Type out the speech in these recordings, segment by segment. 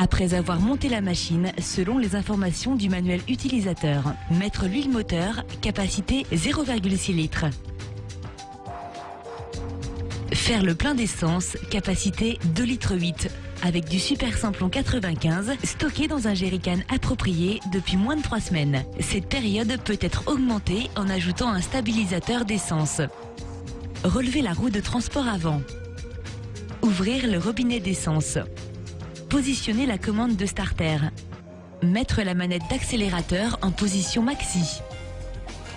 Après avoir monté la machine selon les informations du manuel utilisateur. Mettre l'huile moteur, capacité 0,6 litres. Faire le plein d'essence, capacité 2,8 litres, avec du super simplon 95 stocké dans un jerrycan approprié depuis moins de 3 semaines. Cette période peut être augmentée en ajoutant un stabilisateur d'essence. Relever la roue de transport avant. Ouvrir le robinet d'essence. Positionner la commande de starter. Mettre la manette d'accélérateur en position maxi.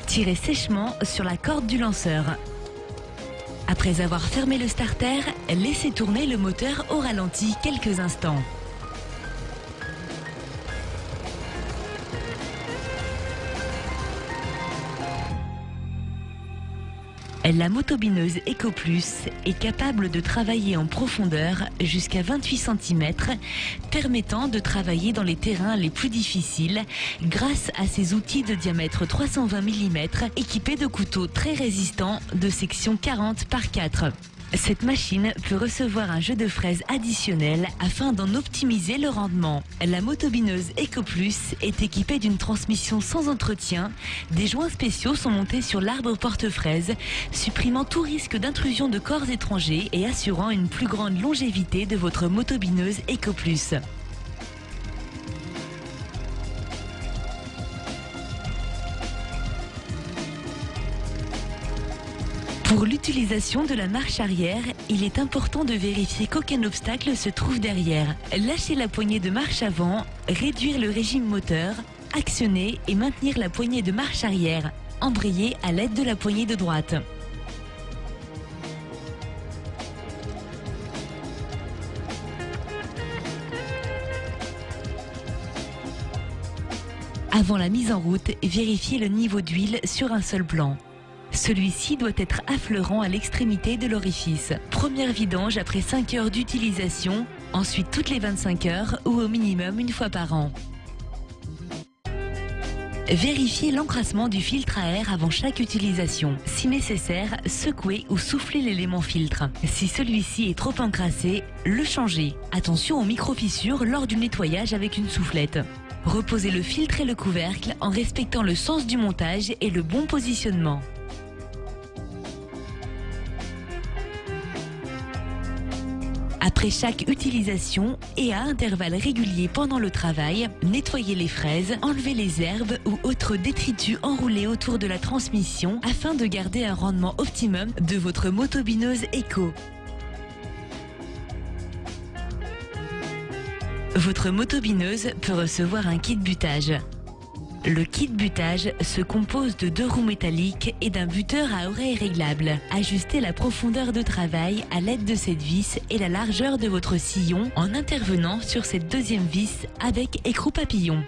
Tirer sèchement sur la corde du lanceur. Après avoir fermé le starter, laissez tourner le moteur au ralenti quelques instants. La motobineuse EcoPlus est capable de travailler en profondeur jusqu'à 28 cm, permettant de travailler dans les terrains les plus difficiles grâce à ses outils de diamètre 320 mm équipés de couteaux très résistants de section 40 par 4. Cette machine peut recevoir un jeu de fraises additionnel afin d'en optimiser le rendement. La motobineuse EcoPlus est équipée d'une transmission sans entretien. Des joints spéciaux sont montés sur l'arbre porte-fraises, supprimant tout risque d'intrusion de corps étrangers et assurant une plus grande longévité de votre motobineuse EcoPlus. Pour l'utilisation de la marche arrière, il est important de vérifier qu'aucun obstacle se trouve derrière. Lâcher la poignée de marche avant, réduire le régime moteur, actionner et maintenir la poignée de marche arrière. Embrayer à l'aide de la poignée de droite. Avant la mise en route, vérifiez le niveau d'huile sur un seul plan. Celui-ci doit être affleurant à l'extrémité de l'orifice. Première vidange après 5 heures d'utilisation, ensuite toutes les 25 heures ou au minimum une fois par an. Vérifiez l'encrassement du filtre à air avant chaque utilisation. Si nécessaire, secouez ou soufflez l'élément filtre. Si celui-ci est trop encrassé, le changez. Attention aux micro-fissures lors du nettoyage avec une soufflette. Reposez le filtre et le couvercle en respectant le sens du montage et le bon positionnement. Après chaque utilisation et à intervalles réguliers pendant le travail, nettoyez les fraises, enlevez les herbes ou autres détritus enroulés autour de la transmission afin de garder un rendement optimum de votre motobineuse Eco. Votre motobineuse peut recevoir un kit butage. Le kit butage se compose de 2 roues métalliques et d'un buteur à oreille réglable. Ajustez la profondeur de travail à l'aide de cette vis et la largeur de votre sillon en intervenant sur cette deuxième vis avec écrou papillon.